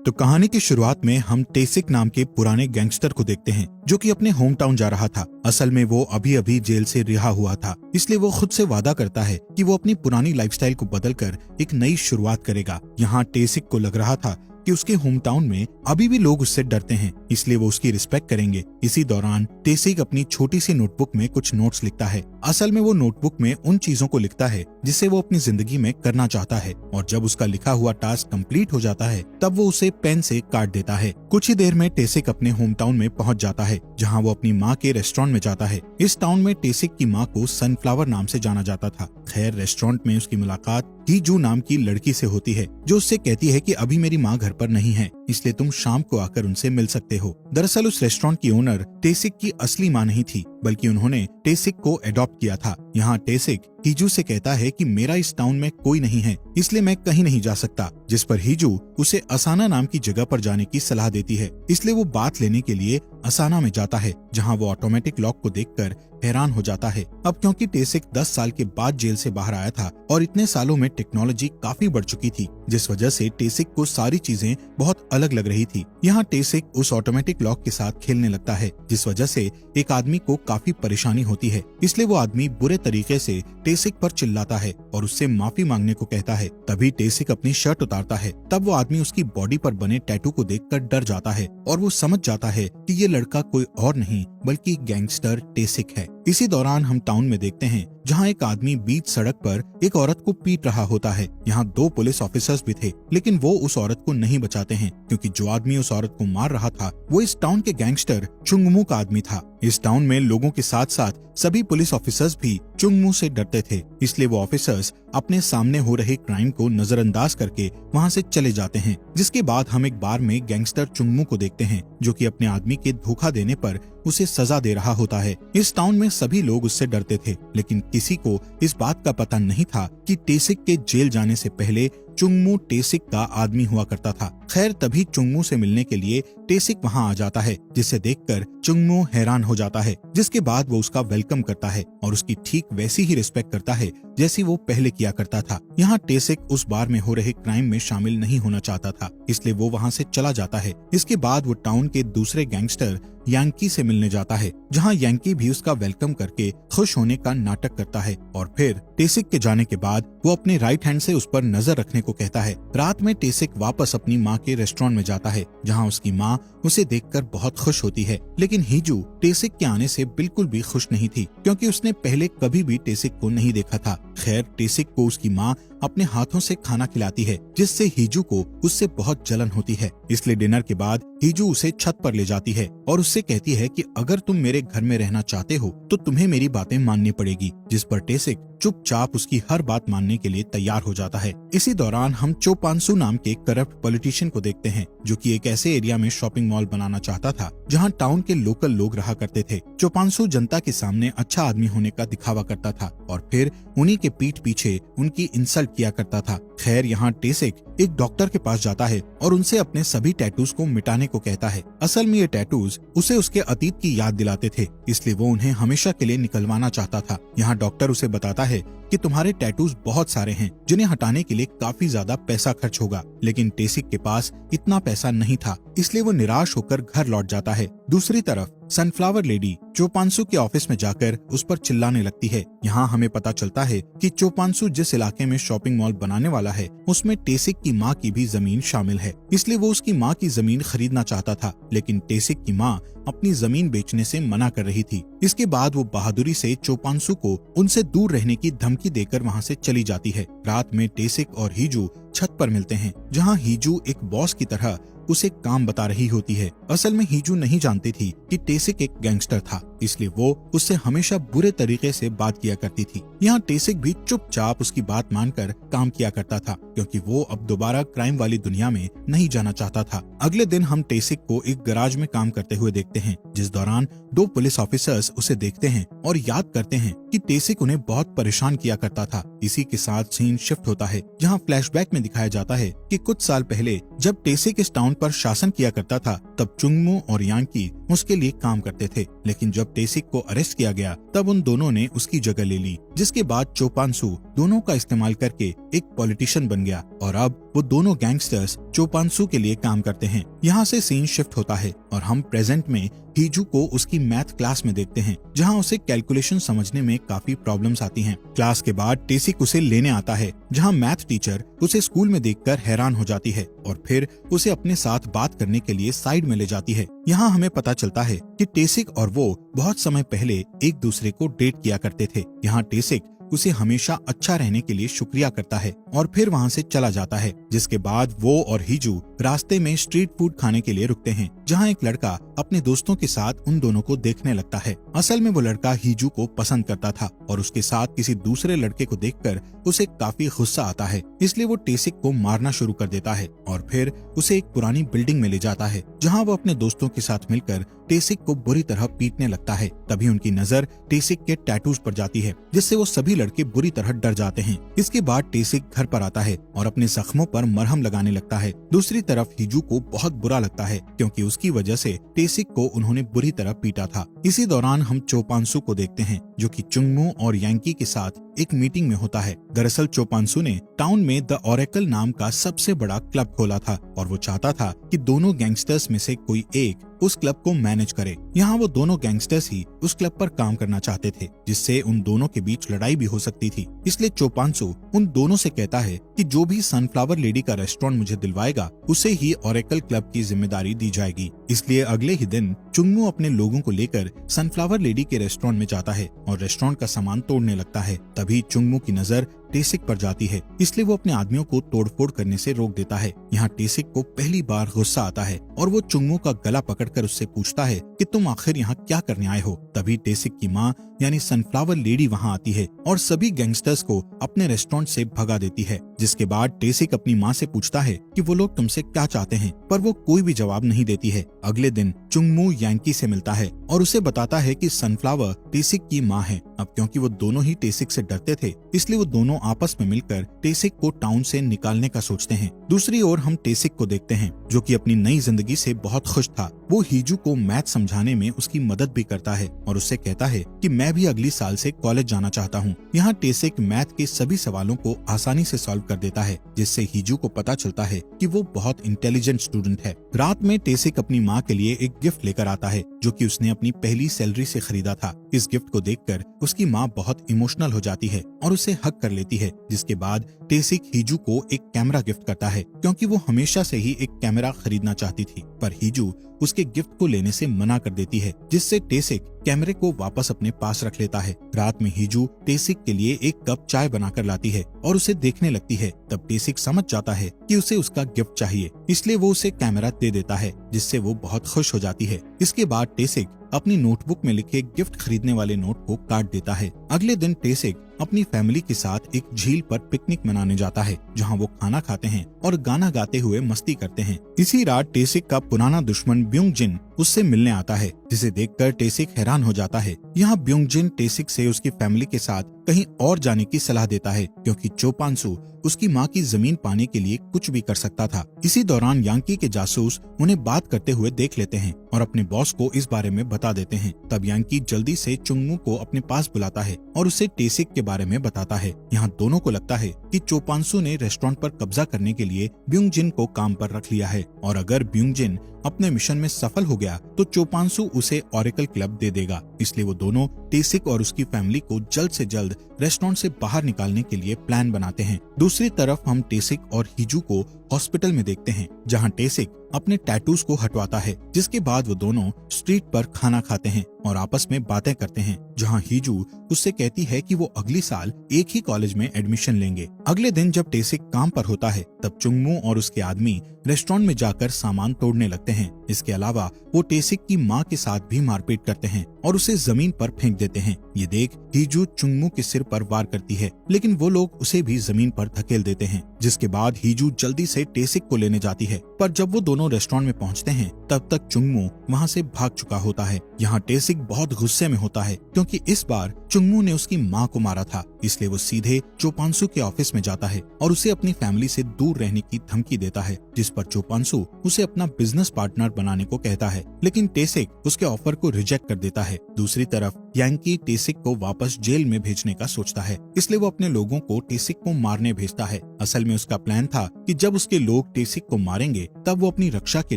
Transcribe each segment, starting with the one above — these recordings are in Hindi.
तो कहानी की शुरुआत में हम टेसिक नाम के पुराने गैंगस्टर को देखते हैं जो कि अपने होम टाउन जा रहा था। असल में वो अभी अभी जेल से रिहा हुआ था, इसलिए वो खुद से वादा करता है कि वो अपनी पुरानी लाइफस्टाइल को बदलकर एक नई शुरुआत करेगा। यहाँ टेसिक को लग रहा था कि उसके होम टाउन में अभी भी लोग उससे डरते हैं, इसलिए वो उसकी रिस्पेक्ट करेंगे। इसी दौरान टेसिक अपनी छोटी सी नोटबुक में कुछ नोट्स लिखता है। असल में वो नोटबुक में उन चीजों को लिखता है जिसे वो अपनी जिंदगी में करना चाहता है, और जब उसका लिखा हुआ टास्क कंप्लीट हो जाता है तब वो उसे पेन से काट देता है। कुछ ही देर में टेसिक अपने होम टाउन में पहुंच जाता है, जहाँ वो अपनी माँ के रेस्टोरेंट में जाता है। इस टाउन में टेसिक की माँ को सनफ्लावर नाम से जाना जाता था। खैर, रेस्टोरेंट में उसकी मुलाकात हीजू नाम की लड़की से होती है, जो उससे कहती है कि अभी मेरी माँ घर पर नहीं है, इसलिए तुम शाम को आकर उनसे मिल सकते हो। दरअसल उस रेस्टोरेंट की ओनर टेसिक की असली माँ नहीं थी, बल्कि उन्होंने टेसिक को अडॉप्ट किया था। यहाँ टेसिक हीजू से कहता है कि मेरा इस टाउन में कोई नहीं है, इसलिए मैं कहीं नहीं जा सकता, जिस पर हीजू उसे असाना नाम की जगह पर जाने की सलाह देती है। इसलिए वो बात लेने के लिए असाना में जाता है, जहाँ वो ऑटोमेटिक लॉक को देखकर हैरान हो जाता है। अब क्योंकि टेसिक 10 साल के बाद जेल से बाहर आया था और इतने सालों में टेक्नोलॉजी काफी बढ़ चुकी थी, जिस वजह से टेसिक को सारी चीजें बहुत अलग लग रही थी। यहाँ टेसिक उस ऑटोमेटिक लॉक के साथ खेलने लगता है, जिस वजह से एक आदमी को काफी परेशानी होती है। इसलिए वो आदमी बुरे तरीके से टेसिक पर चिल्लाता है और उससे माफी मांगने को कहता है। तभी टेसिक अपनी शर्ट उतारता है। तब वो आदमी उसकी बॉडी पर बने टैटू को देखकर डर जाता है और वो समझ जाता है कि ये लड़का कोई और नहीं बल्कि गैंगस्टर टेसिक है। इसी दौरान हम टाउन में देखते हैं जहाँ एक आदमी बीच सड़क पर एक औरत को पीट रहा होता है। यहाँ 2 पुलिस ऑफिसर्स भी थे, लेकिन वो उस औरत को नहीं बचाते हैं, क्योंकि जो आदमी उस औरत को मार रहा था वो इस टाउन के गैंगस्टर चुंगमू का आदमी था। इस टाउन में लोगों के साथ साथ सभी पुलिस ऑफिसर्स भी चुंगमू से डरते थे, इसलिए वो ऑफिसर्स अपने सामने हो रहे क्राइम को नजरअंदाज करके वहाँ से चले जाते हैं। जिसके बाद हम एक बार में गैंगस्टर चुंगमू को देखते हैं, जो कि अपने आदमी के धोखा देने पर उसे सजा दे रहा होता है। इस टाउन में सभी लोग उससे डरते थे, लेकिन किसी को इस बात का पता नहीं था कि टेसिक के जेल जाने से पहले चुंगमू टेसिक का आदमी हुआ करता था। खैर, तभी चुंगमू से मिलने के लिए टेसिक वहाँ आ जाता है, जिसे देखकर चुंगमू हैरान हो जाता है। जिसके बाद वो उसका वेलकम करता है और उसकी ठीक वैसी ही रिस्पेक्ट करता है जैसी वो पहले किया करता था। यहाँ टेसिक उस बार में हो रहे क्राइम में शामिल नहीं होना चाहता था, इसलिए वो वहाँ से चला जाता है। इसके बाद वो टाउन के दूसरे गैंगस्टर यांकी से मिलने जाता है, जहाँ यांकी भी उसका वेलकम करके खुश होने का नाटक करता है। और फिर टेसिक के जाने के बाद वो अपने राइट हैंड से उस पर नजर रखने को कहता है। रात में टेसिक वापस अपनी माँ के रेस्टोरेंट में जाता है, जहाँ उसकी माँ उसे देखकर बहुत खुश होती है। लेकिन हीजू टेसिक के आने से बिल्कुल भी खुश नहीं थी, क्योंकि उसने पहले कभी भी टेसिक को नहीं देखा था। खैर, टेसिक को उसकी माँ अपने हाथों से खाना खिलाती है, जिससे हीजू को उससे बहुत जलन होती है। इसलिए डिनर के बाद हीजू उसे छत पर ले जाती है और उससे कहती है कि अगर तुम मेरे घर में रहना चाहते हो तो तुम्हें मेरी बातें माननी पड़ेगी। जिस पर टेसिक चुपचाप उसकी हर बात मानने के लिए तैयार हो जाता है। इसी दौरान हम चोपांसू नाम के करप्ट पॉलिटिशियन को देखते हैं, जो कि एक ऐसे एरिया में शॉपिंग मॉल बनाना चाहता था जहां टाउन के लोकल लोग रहा करते थे। चोपांसू जनता के सामने अच्छा आदमी होने का दिखावा करता था और फिर उन्हीं के पीठ पीछे उनकी इंसल्ट किया करता था। खैर, यहाँ टेसिक एक डॉक्टर के पास जाता है और उनसे अपने सभी टैटूज को मिटाने को कहता है। असल में ये टैटूज उसे उसके अतीत की याद दिलाते थे, इसलिए वो उन्हें हमेशा के लिए निकलवाना चाहता था। यहाँ डॉक्टर उसे बताता है कि तुम्हारे टैटूज बहुत सारे हैं, जिन्हें हटाने के लिए काफी ज्यादा पैसा खर्च होगा, लेकिन टेसिक के पास इतना पैसा नहीं था, इसलिए वो निराश होकर घर लौट जाता है। दूसरी तरफ सनफ्लावर लेडी चोपांसू के ऑफिस में जाकर उस पर चिल्लाने लगती है। यहाँ हमें पता चलता है कि चोपांसू जिस इलाके में शॉपिंग मॉल बनाने वाला है उसमें टेसिक की माँ की भी जमीन शामिल है, इसलिए वो उसकी माँ की जमीन खरीदना चाहता था, लेकिन टेसिक की माँ अपनी जमीन बेचने से मना कर रही थी। इसके बाद वो बहादुरी से चोपांसू को उनसे दूर रहने की धमकी देकर वहाँ से चली जाती है। रात में टेसिक और हीजू छत पर मिलते हैं, जहाँ हीजू एक बॉस की तरह उसे काम बता रही होती है। असल में हीजू नहीं जानती थी कि टेसिक एक गैंगस्टर था, इसलिए वो उससे हमेशा बुरे तरीके से बात किया करती थी। यहाँ टेसिक भी चुपचाप उसकी बात मानकर काम किया करता था, क्योंकि वो अब दोबारा क्राइम वाली दुनिया में नहीं जाना चाहता था। अगले दिन हम टेसिक को एक गैराज में काम करते हुए देखते हैं, जिस दौरान 2 पुलिस ऑफिसर्स उसे देखते हैं और याद करते हैं कि टेसिक उन्हें बहुत परेशान किया करता था। इसी के साथ सीन शिफ्ट होता है, जहाँ फ्लैशबैक में दिखाया जाता है कि कुछ साल पहले जब टेसिक इस टाउन पर शासन किया करता था, तब चुंगमू और यांकी उसके लिए काम करते थे, लेकिन जब टेसिक को अरेस्ट किया गया तब उन दोनों ने उसकी जगह ले ली, जिसके बाद चोपांसू दोनों का इस्तेमाल करके एक पॉलिटिशियन बन गया और अब वो दोनों गैंगस्टर्स चोपानसू के लिए काम करते हैं। यहाँ से सीन शिफ्ट होता है और हम प्रेजेंट में हीजू को उसकी मैथ क्लास में देखते हैं, जहाँ उसे कैलकुलेशन समझने में काफी प्रॉब्लम्स आती हैं। क्लास के बाद टेसिक उसे लेने आता है, जहाँ मैथ टीचर उसे स्कूल में देखकर हैरान हो जाती है और फिर उसे अपने साथ बात करने के लिए साइड में ले जाती है। यहाँ हमें पता चलता है कि टेसिक और वो बहुत समय पहले एक दूसरे को डेट किया करते थे। यहाँ टेसिक उसे हमेशा अच्छा रहने के लिए शुक्रिया करता है और फिर वहाँ से चला जाता है, जिसके बाद वो और हीजू रास्ते में स्ट्रीट फूड खाने के लिए रुकते हैं, जहाँ एक लड़का अपने दोस्तों के साथ उन दोनों को देखने लगता है। असल में वो लड़का हीजू को पसंद करता था और उसके साथ किसी दूसरे लड़के को देखकर उसे काफी गुस्सा आता है, इसलिए वो टेसिक को मारना शुरू कर देता है और फिर उसे एक पुरानी बिल्डिंग में ले जाता है, जहाँ वो अपने दोस्तों के साथ मिलकर टेसिक को बुरी तरह पीटने लगता है। तभी उनकी नजर टेसिक के टैटूज पर जाती है, जिससे वो सभी लड़के बुरी तरह डर जाते हैं। इसके बाद टेसिक घर पर आता है और अपने जख्मों पर मरहम लगाने लगता है। दूसरी तरफ हीजू को बहुत बुरा लगता है, क्योंकि उसकी वजह से टेसिक को उन्होंने बुरी तरह पीटा था। इसी दौरान हम चोपानसू को देखते हैं, जो कि चुंगमू और यांकी के साथ एक मीटिंग में होता है। दरअसल चोपानसू ने टाउन में द ओरेकल नाम का सबसे बड़ा क्लब खोला था और वो चाहता था कि दोनों गैंगस्टर्स में से कोई एक उस क्लब को मैनेज करे। यहाँ वो दोनों गैंगस्टर्स ही उस क्लब पर काम करना चाहते थे, जिससे उन दोनों के बीच लड़ाई भी हो सकती थी। इसलिए चोपानसू उन दोनों से कहता है कि जो भी सनफ्लावर लेडी का रेस्टोरेंट मुझे दिलवाएगा, उसे ही ओरेकल क्लब की जिम्मेदारी दी जाएगी। इसलिए अगले ही दिन चुंगमू अपने लोगों को लेकर सनफ्लावर लेडी के रेस्टोरेंट में जाता है और रेस्टोरेंट का सामान तोड़ने लगता है। तभी चुंगमू की नजर टेसिक पर जाती है, इसलिए वो अपने आदमियों को तोड़फोड़ करने से रोक देता है। यहाँ टेसिक को पहली बार गुस्सा आता है और वो चुंगमू का गला पकड़कर उससे पूछता है कि तुम आखिर यहाँ क्या करने आए हो। तभी टेसिक की माँ यानी सनफ्लावर लेडी वहाँ आती है और सभी गैंगस्टर्स को अपने रेस्टोरेंट से भगा देती है। जिसके बाद टेसिक अपनी माँ से पूछता है कि वो लोग तुमसे क्या चाहते हैं, पर वो कोई भी जवाब नहीं देती है। अगले दिन चुंगमू यांकी से मिलता है और उसे बताता है कि सनफ्लावर टेसिक की माँ है। अब क्योंकि वो दोनों ही टेसिक से डरते थे, इसलिए वो दोनों आपस में मिलकर टेसिक को टाउन से निकालने का सोचते हैं। दूसरी ओर हम टेसिक को देखते हैं, जो कि अपनी नई जिंदगी से बहुत खुश था। वो हीजू को मैथ समझाने में उसकी मदद भी करता है और उससे कहता है कि मैं भी अगली साल से कॉलेज जाना चाहता हूँ। यहाँ टेसिक मैथ के सभी सवालों को आसानी से सॉल्व कर देता है, जिससे हीजू को पता चलता है कि वो बहुत इंटेलिजेंट स्टूडेंट है। रात में टेसिक अपनी माँ के लिए एक गिफ्ट लेकर आता है, जो कि उसने अपनी पहली सैलरी से खरीदा था। इस गिफ्ट को देखकर उसकी माँ बहुत इमोशनल हो जाती है और उसे हग कर लेती है। जिसके बाद टेसिक हीजू को एक कैमरा गिफ्ट करता है, क्योंकि वो हमेशा से ही एक कैमरा खरीदना चाहती थी, पर हीजू उसके गिफ्ट को लेने से मना कर देती है, जिससे टेसिक कैमरे को वापस अपने पास रख लेता है। रात में हीजू टेसिक के लिए एक कप चाय बनाकर लाती है और उसे देखने लगती है। तब टेसिक समझ जाता है कि उसे उसका गिफ्ट चाहिए, इसलिए वो उसे कैमरा दे देता है, जिससे वो बहुत खुश हो जाती है। इसके बाद टेसिक अपनी नोटबुक में लिखे गिफ्ट खरीदने वाले नोट को काट देता है। अगले दिन टेसिक अपनी फैमिली के साथ एक झील पर पिकनिक मनाने जाता है, जहां वो खाना खाते हैं और गाना गाते हुए मस्ती करते हैं। इसी रात टेसिक का पुराना दुश्मन ब्योंग जिन उससे मिलने आता है, जिसे देखकर टेसिक हैरान हो जाता है। यहाँ ब्योंग जिन टेसिक से उसकी फैमिली के साथ कहीं और जाने की सलाह देता है, क्योंकि चोपानसू उसकी माँ की जमीन पाने के लिए कुछ भी कर सकता था। इसी दौरान यांकी के जासूस उन्हें बात करते हुए देख लेते हैं और अपने बॉस को इस बारे में बता देते हैं। तब यांकी जल्दी से चुंगमू को अपने पास बुलाता है और उसे टेसिक के बारे में बताता है। यहाँ दोनों को लगता है कि चोपानसू ने रेस्टोरेंट पर कब्जा करने के लिए ब्योंग जिन को काम पर रख लिया है, और अगर ब्योंग जिन अपने मिशन में सफल हो गया तो चोपानसू उसे ओरेकल क्लब दे देगा। इसलिए वो दोनों टेसिक और उसकी फैमिली को जल्द से जल्द रेस्टोरेंट से बाहर निकालने के लिए प्लान बनाते हैं। दूसरी तरफ हम टेसिक और हीजू को हॉस्पिटल में देखते हैं, जहां टेसिक अपने टैटूज को हटवाता है, जिसके बाद वो दोनों स्ट्रीट पर खाना खाते हैं और आपस में बातें करते हैं, जहां हीजू उससे कहती है कि वो अगली साल एक ही कॉलेज में एडमिशन लेंगे। अगले दिन जब टेसिक काम पर होता है, तब चुंगमू और उसके आदमी रेस्टोरेंट में जाकर सामान तोड़ने लगते हैं। इसके अलावा वो टेसिक की माँ के साथ भी मारपीट करते हैं और उसे जमीन पर फेंक देते हैं। ये देख हीजू चुंगमू के सिर पर वार करती है, लेकिन वो लोग उसे भी जमीन पर धकेल देते हैं। जिसके बाद हीजू जल्दी से टेसिक को लेने जाती है, पर जब वो दोनों रेस्टोरेंट में पहुंचते हैं, तब तक चुंगमू वहां से भाग चुका होता है। यहाँ टेसिक बहुत गुस्से में होता है, क्योंकि इस बार चुंगमू ने उसकी माँ को मारा था, इसलिए वो सीधे चोपांसू के ऑफिस में जाता है और उसे अपनी फैमिली से दूर रहने की धमकी देता है, जिस पर चोपांसू उसे अपना बिजनेस पार्टनर बनाने को कहता है, लेकिन टेसिक उसके ऑफर को रिजेक्ट कर देता है। दूसरी तरफ यांकी टेसिक को वापस जेल में भेजने का सोचता है, इसलिए वो अपने लोगों को टेसिक को मारने भेजता है। असल में उसका प्लान था कि जब उसके लोग टेसिक को मारेंगे तब वो अपनी रक्षा के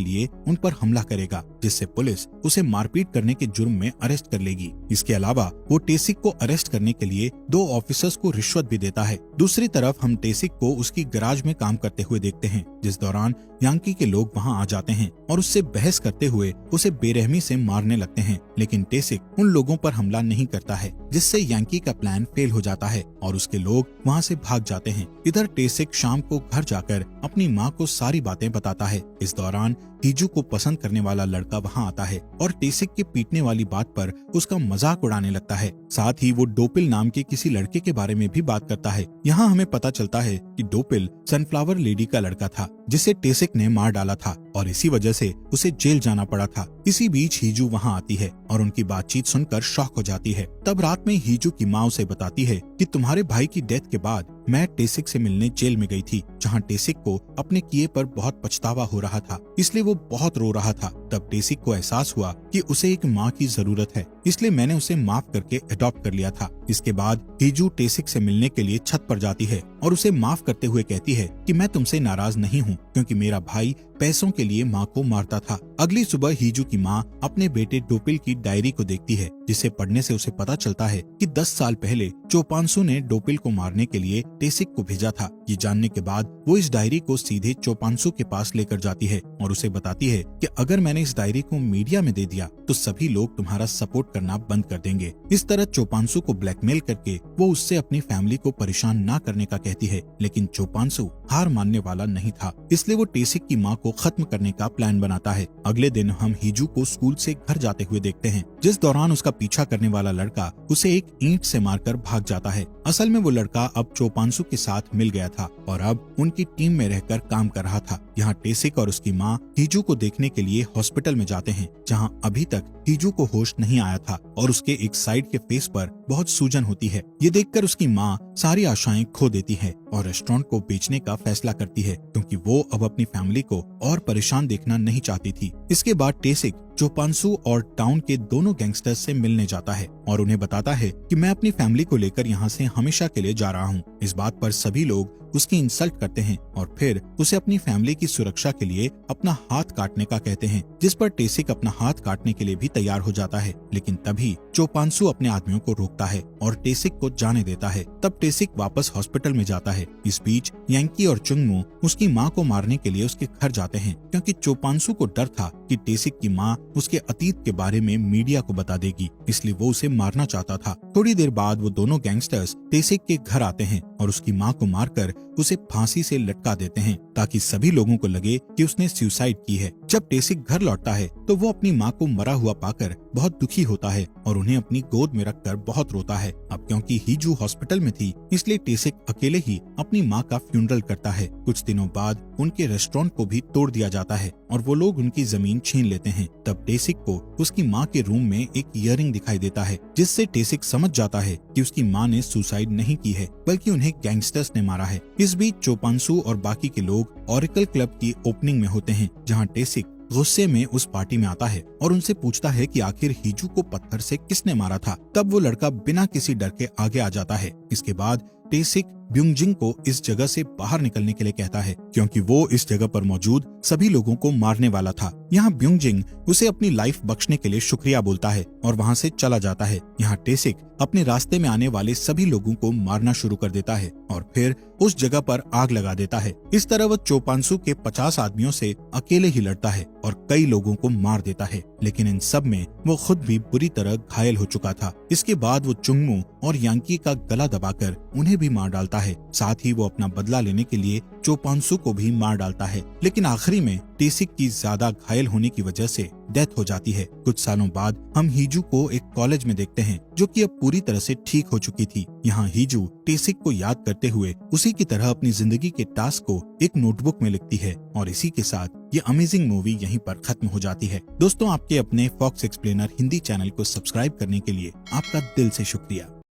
लिए उन पर हमला करेगा, जिससे पुलिस उसे मारपीट करने के जुर्म में अरेस्ट कर लेगी। इसके अलावा वो टेसिक को अरेस्ट करने के लिए 2 ऑफिसर्स को रिश्वत भी देता है। दूसरी तरफ हम टेसिक को उसकी गैराज में काम करते हुए देखते हैं, जिस दौरान यांकी के लोग वहां आ जाते हैं और उससे बहस करते हुए उसे बेरहमी से मारने लगते हैं, लेकिन टेसिक उन लोगों पर हमला नहीं करता है, जिससे यांकी का प्लान फेल हो जाता है और उसके लोग वहां से भाग जाते हैं। इधर टेसिक शाम को घर जाकर अपनी माँ को सारी बातें बताता है। इस दौरान हीजू को पसंद करने वाला लड़का वहां आता है और टेसिक के पीटने वाली बात पर उसका मजाक उड़ाने लगता है। साथ ही वो डोपिल नाम के किसी लड़के के बारे में भी बात करता है। यहाँ हमें पता चलता है कि डोपिल सनफ्लावर लेडी का लड़का था, जिसे टेसिक ने मार डाला था और इसी वजह से उसे जेल जाना पड़ा था। इसी बीच हीजू वहाँ आती है और उनकी बातचीत सुनकर शॉक हो जाती है। तब रात में हीजू की माँ उसे बताती है कि तुम्हारे भाई की डेथ के बाद मैं टेसिक से मिलने जेल में गई थी, जहाँ टेसिक को अपने किए पर बहुत पछतावा हो रहा था, इसलिए वो बहुत रो रहा था। तब टेसिक को एहसास हुआ कि उसे एक माँ की जरूरत है, इसलिए मैंने उसे माफ करके अडॉप्ट कर लिया था। इसके बाद हीजू टेसिक से मिलने के लिए छत पर जाती है और उसे माफ करते हुए कहती है कि मैं तुमसे नाराज नहीं हूँ, क्योंकि मेरा भाई पैसों के लिए माँ को मारता था। अगली सुबह हीजू की माँ अपने बेटे डोपिल की डायरी को देखती है, जिसे पढ़ने से उसे पता चलता है कि 10 साल पहले चोपांसू ने डोपिल को मारने के लिए टेसिक को भेजा था। ये जानने के बाद वो इस डायरी को सीधे चोपांसू के पास लेकर जाती है और उसे बताती है कि अगर मैंने इस डायरी को मीडिया में दे दिया तो सभी लोग तुम्हारा सपोर्ट करना बंद कर देंगे। इस तरह चोपांसू को ब्लैकमेल करके वो उससे अपनी फैमिली को परेशान ना करने का कहती है, लेकिन चोपांसू हार मानने वाला नहीं था, इसलिए वो टेसिक की माँ को खत्म करने का प्लान बनाता है। अगले दिन हम हीजू को स्कूल से घर जाते हुए देखते हैं, जिस दौरान उसका पीछा करने वाला लड़का उसे एक ईंट से मारकर भाग जाता है। असल में वो लड़का अब चोपांसू के साथ मिल गया था और अब उनकी टीम में रहकर काम कर रहा था। यहाँ टेसिक और उसकी माँ हीजू को देखने के लिए हॉस्पिटल में जाते हैं, जहाँ अभी तक हीजू को होश नहीं आया था और उसके एक साइड के फेस पर बहुत सूजन होती है। ये देखकर उसकी माँ सारी आशाएं खो देती है और रेस्टोरेंट को बेचने का फैसला करती है, क्योंकि वो अब अपनी फैमिली को और परेशान देखना नहीं चाहती थी। इसके बाद टेसिक चोपांसू और टाउन के दोनों गैंगस्टर्स से मिलने जाता है और उन्हें बताता है कि मैं अपनी फैमिली को लेकर यहाँ से हमेशा के लिए जा रहा हूँ। इस बात पर सभी लोग उसकी इंसल्ट करते हैं और फिर उसे अपनी फैमिली की सुरक्षा के लिए अपना हाथ काटने का कहते हैं, जिस पर टेसिक अपना हाथ काटने के लिए भी तैयार हो जाता है, लेकिन तभी चोपांसू अपने आदमियों को रोकता है और टेसिक को जाने देता है। तब टेसिक वापस हॉस्पिटल में जाता है। इस बीच यांकी और चुंगमू उसकी माँ को मारने के लिए उसके घर जाते हैं, क्योंकि चोपांसू को डर था कि टेसिक की माँ उसके अतीत के बारे में मीडिया को बता देगी, इसलिए वो उसे मारना चाहता था। थोड़ी देर बाद वो दोनों गैंगस्टर्स टेसिक के घर आते हैं और उसकी माँ को मारकर उसे फांसी से लटका देते हैं, ताकि सभी लोगों को लगे कि उसने सुसाइड की है। जब टेसिक घर लौटता है तो वो अपनी माँ को मरा हुआ पाकर बहुत दुखी होता है और उन्हें अपनी गोद में रखकर बहुत रोता है। अब क्योंकि हीजू हॉस्पिटल में थी, इसलिए टेसिक अकेले ही अपनी माँ का फ्यूनरल करता है। कुछ दिनों बाद उनके रेस्टोरेंट को भी तोड़ दिया जाता है और वो लोग उनकी जमीन छीन लेते हैं। तब टेसिक को उसकी माँ के रूम में एक इयररिंग दिखाई देता है, जिससे टेसिक समझ जाता है कि उसकी माँ ने सुसाइड नहीं की है, बल्कि उन्हें गैंगस्टर्स ने मारा है। इस बीच चोपांसू और बाकी के लोग ओरेकल क्लब की ओपनिंग में होते हैं, जहाँ टेसिक गुस्से में उस पार्टी में आता है और उनसे पूछता है कि आखिर हीजू को पत्थर से किसने मारा था। तब वो लड़का बिना किसी डर के आगे आ जाता है। इसके बाद टेसिक ब्यूंगजिंग को इस जगह से बाहर निकलने के लिए कहता है, क्योंकि वो इस जगह पर मौजूद सभी लोगों को मारने वाला था। यहाँ ब्यूंगजिंग उसे अपनी लाइफ बख्शने के लिए शुक्रिया बोलता है और वहाँ से चला जाता है। यहाँ टेसिक अपने रास्ते में आने वाले सभी लोगों को मारना शुरू कर देता है और फिर उस जगह पर आग लगा देता है। इस तरह वो चोपांसू के 50 आदमियों से अकेले ही लड़ता है और कई लोगों को मार देता है, लेकिन इन सब में वो खुद भी बुरी तरह घायल हो चुका था। इसके बाद वो चुंगमू और यांकी का गला दबाकर उन्हें भी मार डालता है। साथ ही वो अपना बदला लेने के लिए चोपांसू को भी मार डालता है, लेकिन आखिरी में टेसिक की ज्यादा घायल होने की वजह से डेथ हो जाती है। कुछ सालों बाद हम हीजू को एक कॉलेज में देखते हैं, जो कि अब पूरी तरह से ठीक हो चुकी थी। यहाँ हीजू टेसिक को याद करते हुए उसी की तरह अपनी जिंदगी के टास्क को एक नोटबुक में लिखती है और इसी के साथ ये अमेजिंग मूवी यहीं पर खत्म हो जाती है। दोस्तों, आपके अपने फॉक्स एक्सप्लेनर हिंदी चैनल को सब्सक्राइब करने के लिए आपका दिल से शुक्रिया।